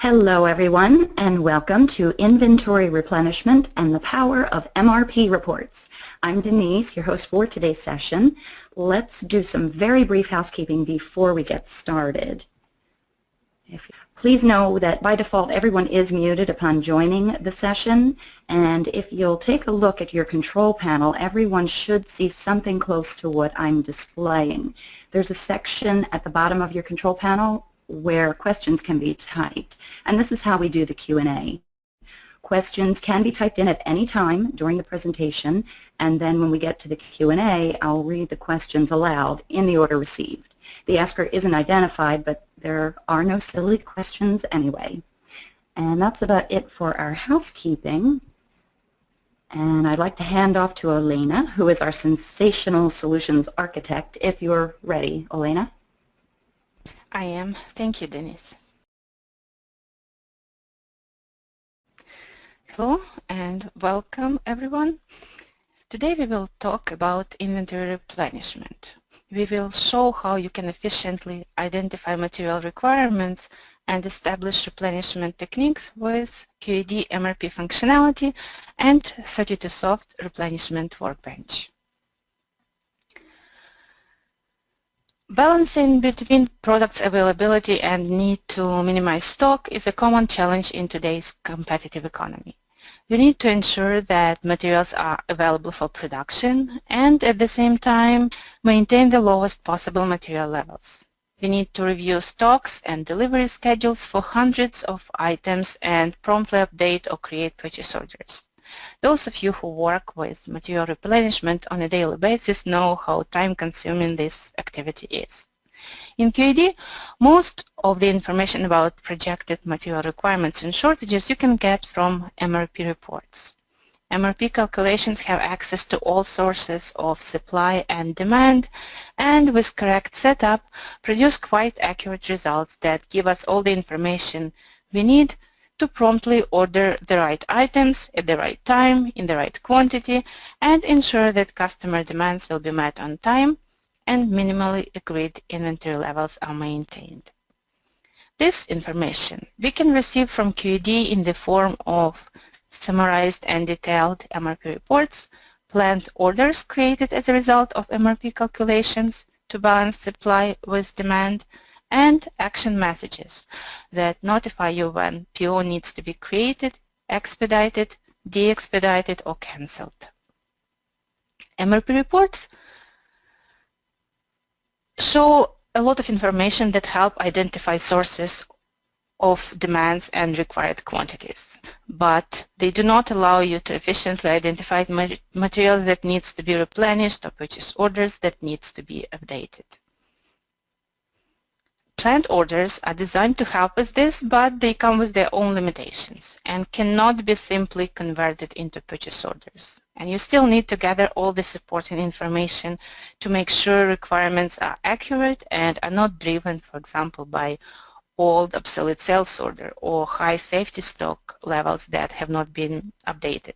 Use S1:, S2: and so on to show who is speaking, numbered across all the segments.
S1: Hello everyone, and welcome to Inventory Replenishment and the Power of MRP Reports. I'm Denise, your host for today's session. Let's do some very brief housekeeping before we get started. Please know that by default everyone is muted upon joining the session, and if you'll take a look at your control panel, everyone should see something close to what I'm displaying. There's a section at the bottom of your control panel where questions can be typed, and this is how we do the Q&A. Questions can be typed in at any time during the presentation, and then when we get to the Q&A, I'll read the questions aloud in the order received. The asker isn't identified, but there are no silly questions anyway. And that's about it for our housekeeping. And I'd like to hand off to Elena, who is our sensational solutions architect, if you're ready. Elena?
S2: I am. Thank you, Denise. Hello and welcome everyone. Today we will talk about inventory replenishment. We will show how you can efficiently identify material requirements and establish replenishment techniques with QED MRP functionality and 32Soft replenishment workbench. Balancing between products availability and need to minimize stock is a common challenge in today's competitive economy. We need to ensure that materials are available for production and at the same time maintain the lowest possible material levels. We need to review stocks and delivery schedules for hundreds of items and promptly update or create purchase orders. Those of you who work with material replenishment on a daily basis know how time-consuming this activity is. In QED, most of the information about projected material requirements and shortages you can get from MRP reports. MRP calculations have access to all sources of supply and demand, and with correct setup, produce quite accurate results that give us all the information we need to promptly order the right items at the right time, in the right quantity, and ensure that customer demands will be met on time and minimally agreed inventory levels are maintained. This information we can receive from QED in the form of summarized and detailed MRP reports, planned orders created as a result of MRP calculations to balance supply with demand, and action messages that notify you when PO needs to be created, expedited, de-expedited, or cancelled. MRP reports show a lot of information that help identify sources of demands and required quantities, but they do not allow you to efficiently identify materials that needs to be replenished or purchase orders that needs to be updated. Planned orders are designed to help with this, but they come with their own limitations and cannot be simply converted into purchase orders. And you still need to gather all the supporting information to make sure requirements are accurate and are not driven, for example, by old obsolete sales order or high safety stock levels that have not been updated.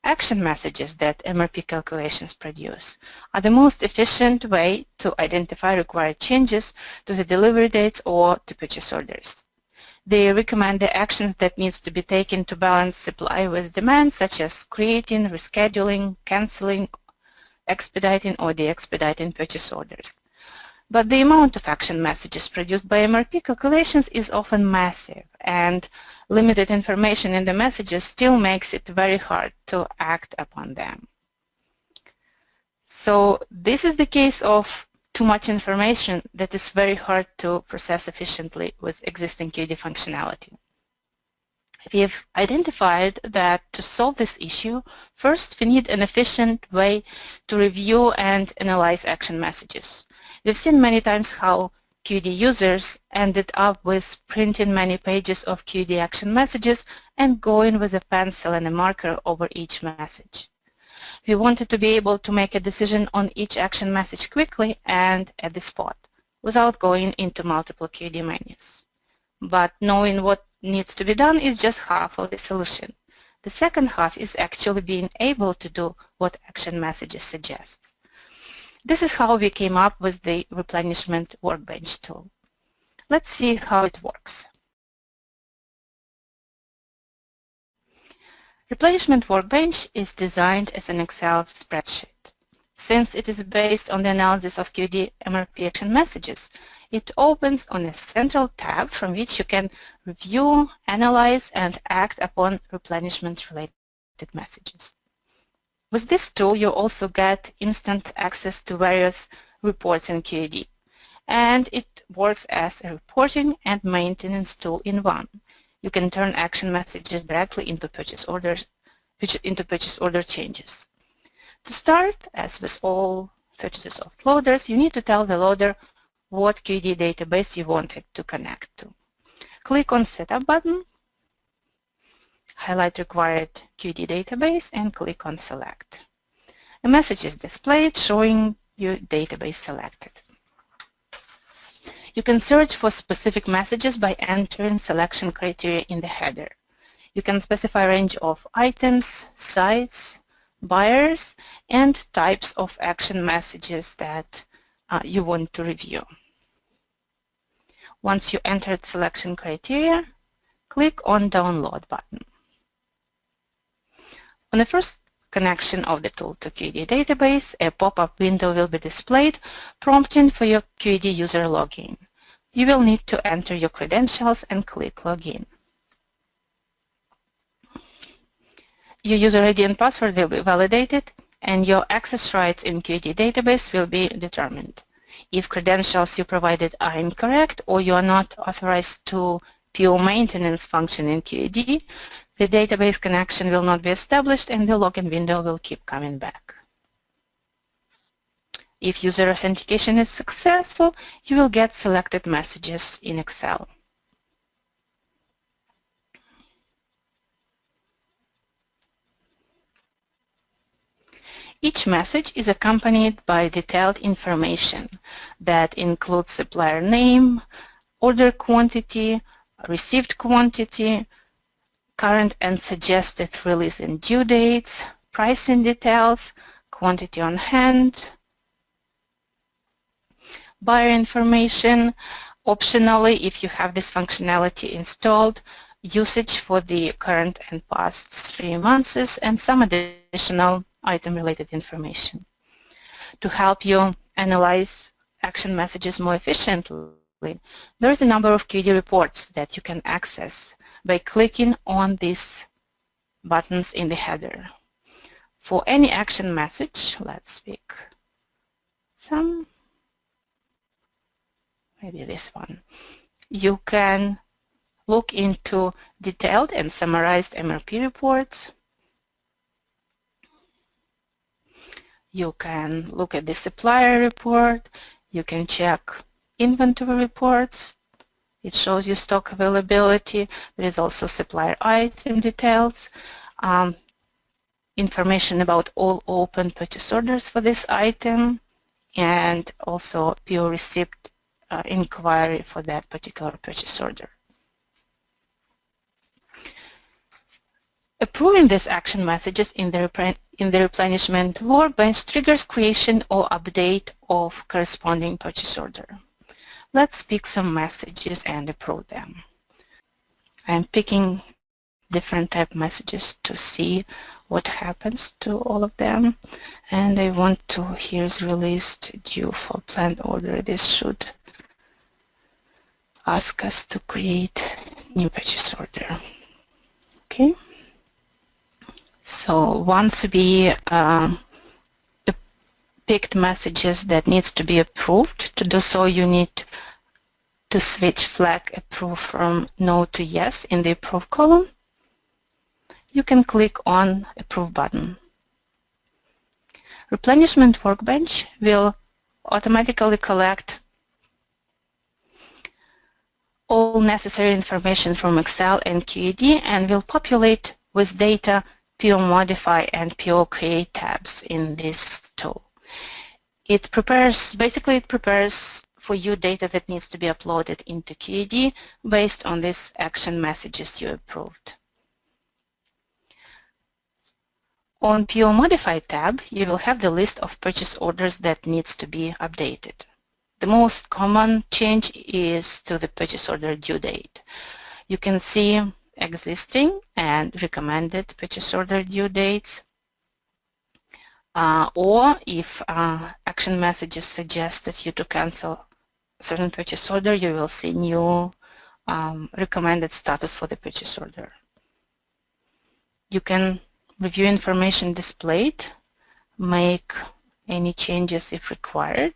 S2: Action messages that MRP calculations produce are the most efficient way to identify required changes to the delivery dates or to purchase orders. They recommend the actions that needs to be taken to balance supply with demand, such as creating, rescheduling, cancelling, expediting, or de-expediting purchase orders. But the amount of action messages produced by MRP calculations is often massive, and limited information in the messages still makes it very hard to act upon them. So this is the case of too much information that is very hard to process efficiently with existing QED functionality. We've identified that to solve this issue, first we need an efficient way to review and analyze action messages. We've seen many times how QED users ended up with printing many pages of QED action messages and going with a pencil and a marker over each message. We wanted to be able to make a decision on each action message quickly and at the spot, without going into multiple QED menus. But knowing what needs to be done is just half of the solution. The second half is actually being able to do what action messages suggest. This is how we came up with the Replenishment Workbench tool. Let's see how it works. Replenishment Workbench is designed as an Excel spreadsheet. Since it is based on the analysis of QED MRP action messages, it opens on a central tab from which you can review, analyze, and act upon replenishment-related messages. With this tool, you also get instant access to various reports in QED, and it works as a reporting and maintenance tool in one. You can turn action messages directly into purchase order changes. To start, as with all 30soft loaders, you need to tell the loader what QED database you want it to connect to. Click on Setup button, highlight required QED database, and click on Select. A message is displayed showing your database selected. You can search for specific messages by entering selection criteria in the header. You can specify a range of items, sites, buyers, and types of action messages that you want to review. Once you entered selection criteria, click on Download button. On the first connection of the tool to QED database, a pop-up window will be displayed, prompting for your QED user login. You will need to enter your credentials and click Login. Your user ID and password will be validated, and your access rights in QED database will be determined. If credentials you provided are incorrect or you are not authorized to PO maintenance function in QED, the database connection will not be established and the login window will keep coming back. If user authentication is successful, you will get selected messages in Excel. Each message is accompanied by detailed information that includes supplier name, order quantity, received quantity, current and suggested release and due dates, pricing details, quantity on hand, buyer information, optionally, if you have this functionality installed, usage for the current and past 3 months, and some additional item-related information. To help you analyze action messages more efficiently, there is a number of QED reports that you can access by clicking on these buttons in the header. For any action message, let's pick some, maybe this one, you can look into detailed and summarized MRP reports. You can look at the supplier report. You can check inventory reports. It shows you stock availability. There is also supplier item details, information about all open purchase orders for this item, and also PO receipt inquiry for that particular purchase order. Approving these action messages in the replenishment workbench triggers creation or update of corresponding purchase order. Let's pick some messages and approve them. I'm picking different type messages to see what happens to all of them, and I want to, here's released due for planned order. This should ask us to create new purchase order. Okay. So once we picked messages that needs to be approved, to do so you need to switch flag approve from no to yes in the approve column. You can click on approve button. Replenishment Workbench will automatically collect all necessary information from Excel and QED and will populate with data PO Modify and PO Create tabs in this tool. It prepares for you data that needs to be uploaded into QED based on these action messages you approved. On PO Modify tab, you will have the list of purchase orders that needs to be updated. The most common change is to the purchase order due date. You can see existing and recommended purchase order due dates, or if action messages suggested you to cancel certain purchase order, you will see new recommended status for the purchase order. You can review information displayed, make any changes if required.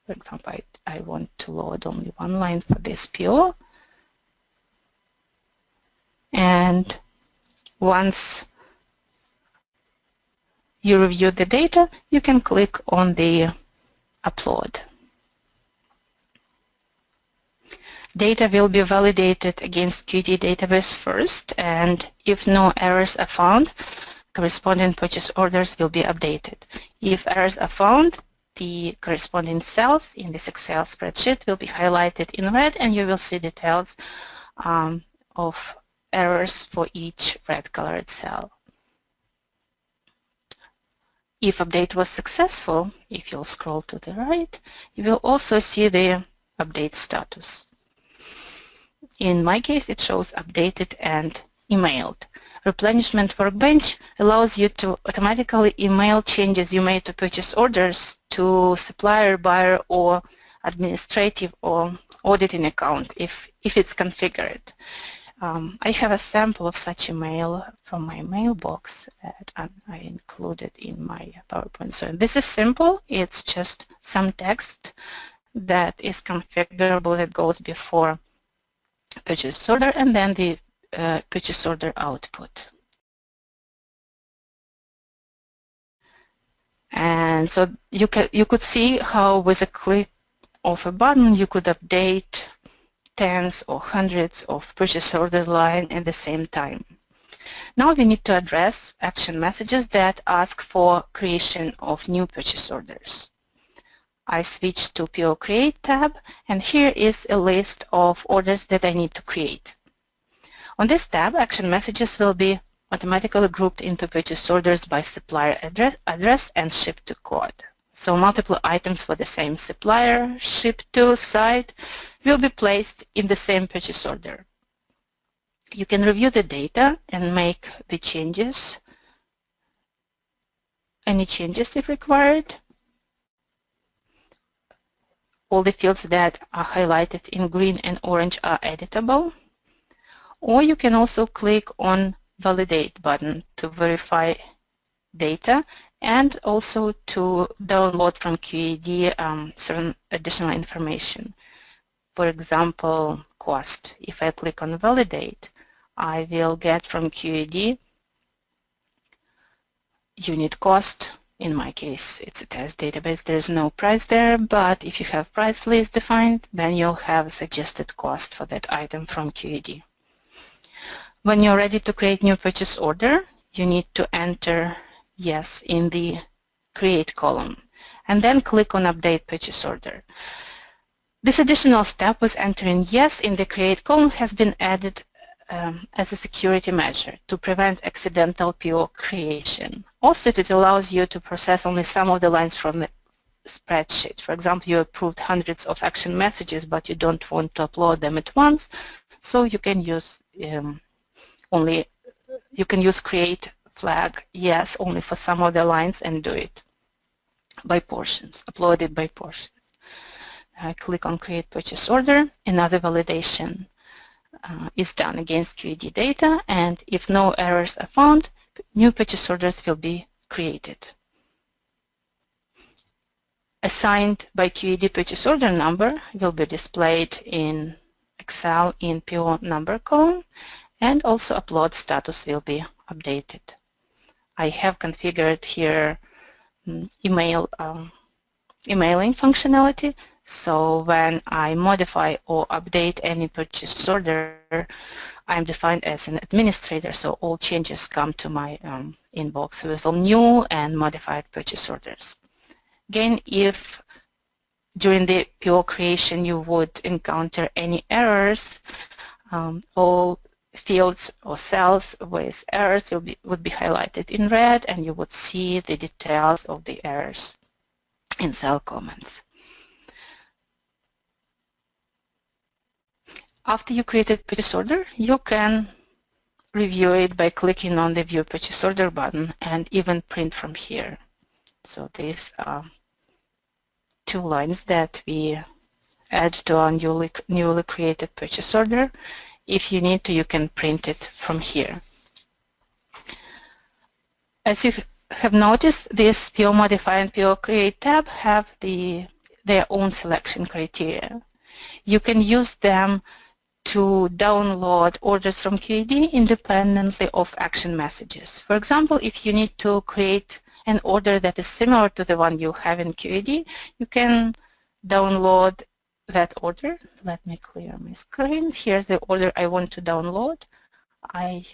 S2: For example, I want to load only one line for this PO. And once you review the data, you can click on the upload. Data will be validated against QED database first, and if no errors are found, corresponding purchase orders will be updated. If errors are found, the corresponding cells in this Excel spreadsheet will be highlighted in red, and you will see details of errors for each red colored cell. If update was successful, if you'll scroll to the right, you will also see the update status. In my case, it shows updated and emailed. Replenishment Workbench allows you to automatically email changes you made to purchase orders to supplier, buyer, or administrative or auditing account if it's configured. I have a sample of such email from my mailbox that I included in my PowerPoint. So this is simple. It's just some text that is configurable that goes before purchase order and then the purchase order output. And so you could see how with a click of a button you could update tens or hundreds of purchase order line at the same time. Now we need to address action messages that ask for creation of new purchase orders. I switch to PO Create tab, and here is a list of orders that I need to create. On this tab, action messages will be automatically grouped into purchase orders by supplier address and ship to code. So multiple items for the same supplier, ship to site, will be placed in the same purchase order. You can review the data and make the changes, any changes if required. All the fields that are highlighted in green and orange are editable. Or you can also click on Validate button to verify data and also to download from QED certain additional information. For example, cost. If I click on Validate, I will get from QED unit cost. In my case, it's a test database. There's no price there, but if you have price list defined, then you'll have a suggested cost for that item from QED. When you're ready to create new purchase order, you need to enter yes in the Create column, and then click on Update Purchase Order. This additional step with entering yes in the Create column has been added as a security measure to prevent accidental PO creation. Also, it allows you to process only some of the lines from the spreadsheet. For example, you approved hundreds of action messages, but you don't want to upload them at once, so you can use create flag yes only for some of the lines and do it by portions, upload it by portions. I click on Create Purchase Order. Another validation is done against QED data, and if no errors are found, new purchase orders will be created. Assigned by QED purchase order number will be displayed in Excel in PO number column, and also upload status will be updated. I have configured here emailing functionality, so when I modify or update any purchase order, I'm defined as an administrator, so all changes come to my inbox with all new and modified purchase orders. Again, if during the PO creation you would encounter any errors, all fields or cells with errors would be highlighted in red, and you would see the details of the errors in cell comments. After you created purchase order, you can review it by clicking on the View Purchase Order button and even print from here. So these are 2 lines that we add to our newly created purchase order. If you need to, you can print it from here. As you have noticed, this PO Modify and PO Create tab have their own selection criteria. You can use them to download orders from QED independently of action messages. For example, if you need to create an order that is similar to the one you have in QED, you can download that order. Let me clear my screen. Here's the order I want to download. I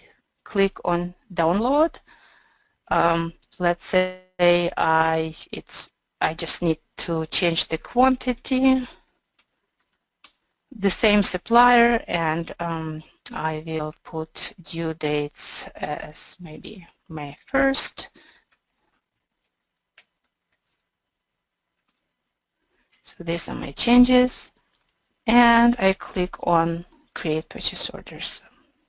S2: click on download. Let's say I just need to change the quantity, the same supplier, and I will put due dates as maybe May 1st. So these are my changes, and I click on Create Purchase Orders.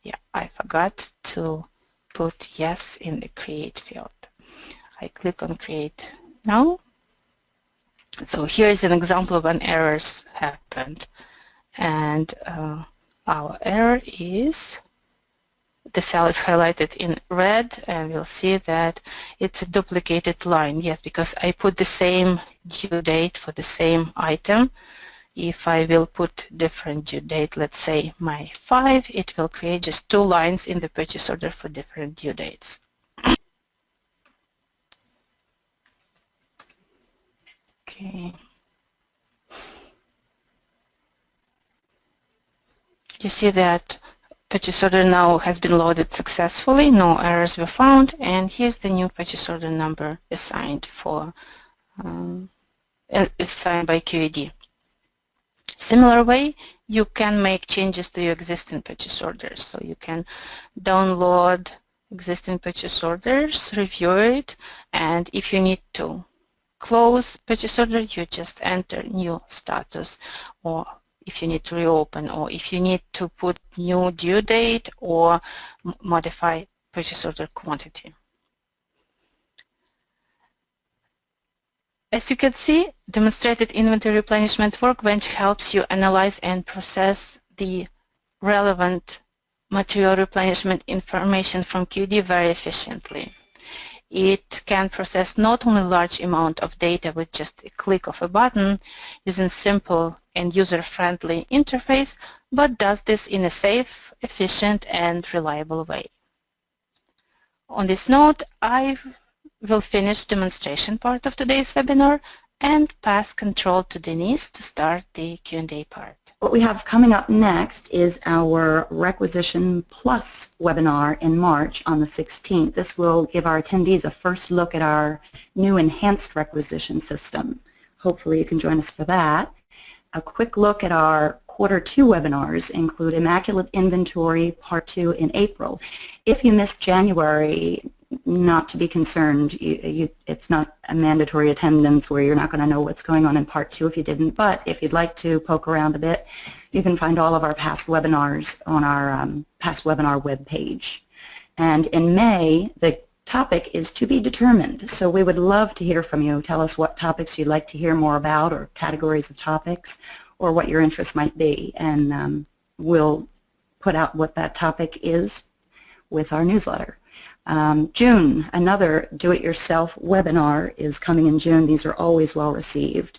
S2: Yeah, I forgot to put yes in the Create field. I click on Create now. So here is an example of when errors happened. And our error is, the cell is highlighted in red, and we'll see that it's a duplicated line. Yes, because I put the same due date for the same item. If I will put different due date, let's say May 5, it will create just 2 lines in the purchase order for different due dates. Okay. You see that purchase order now has been loaded successfully, no errors were found, and here's the new purchase order number assigned for assigned by QED. Similar way, you can make changes to your existing purchase orders. So you can download existing purchase orders, review it, and if you need to close purchase order, you just enter new status, or if you need to reopen, or if you need to put new due date or modify purchase order quantity. As you can see, demonstrated inventory replenishment workbench helps you analyze and process the relevant material replenishment information from QED very efficiently. It can process not only large amount of data with just a click of a button using simple and user-friendly interface, but does this in a safe, efficient, and reliable way. On this note, I will finish demonstration part of today's webinar and pass control to Denise to start the Q&A part.
S1: What we have coming up next is our Requisition Plus webinar in March on the 16th. This will give our attendees a first look at our new enhanced requisition system. Hopefully you can join us for that. A quick look at our Q2 webinars include Immaculate Inventory Part 2 in April. If you missed January, not to be concerned. It's not a mandatory attendance where you're not going to know what's going on in Part 2 if you didn't, but if you'd like to poke around a bit, you can find all of our past webinars on our past webinar web page. And in May, the topic is to be determined, so we would love to hear from you. Tell us what topics you'd like to hear more about, or categories of topics, or what your interest might be, and we'll put out what that topic is with our newsletter. June, another do-it-yourself webinar is coming in June. These are always well received.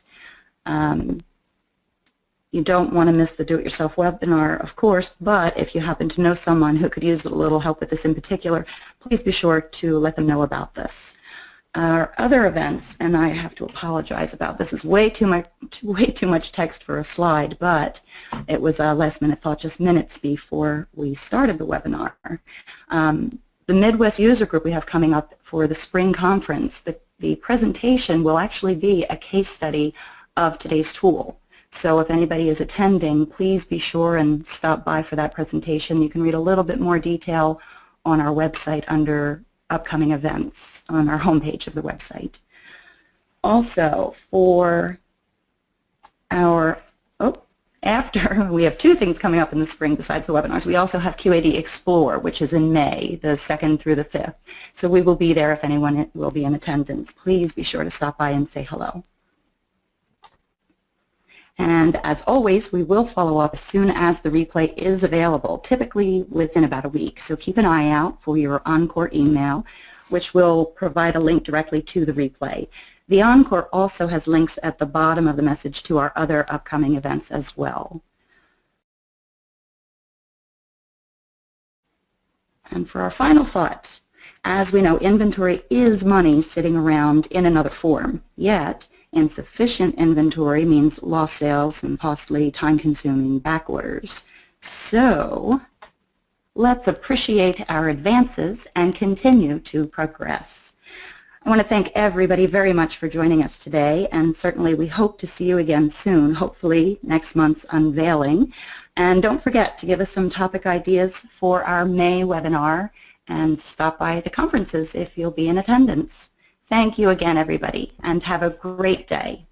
S1: You don't want to miss the do-it-yourself webinar, of course, but if you happen to know someone who could use a little help with this in particular, please be sure to let them know about this. Our other events, and I have to apologize about this, is way too much text for a slide, but it was a last-minute thought just minutes before we started the webinar. The Midwest User Group we have coming up for the spring conference, the presentation will actually be a case study of today's tool. So if anybody is attending, please be sure and stop by for that presentation. You can read a little bit more detail on our website under upcoming events on our homepage of the website. Also, for our, After, we have two things coming up in the spring besides the webinars. We also have QAD Explore, which is in May, the 2nd through the 5th. So we will be there if anyone will be in attendance. Please be sure to stop by and say hello. And as always, we will follow up as soon as the replay is available, typically within about a week. So keep an eye out for your Encore email, which will provide a link directly to the replay. The Encore also has links at the bottom of the message to our other upcoming events as well. And for our final thought, as we know, inventory is money sitting around in another form, yet insufficient inventory means lost sales and costly, time-consuming back orders. So let's appreciate our advances and continue to progress. I want to thank everybody very much for joining us today, and certainly we hope to see you again soon, hopefully next month's unveiling. And don't forget to give us some topic ideas for our May webinar and stop by the conferences if you'll be in attendance. Thank you again, everybody, and have a great day.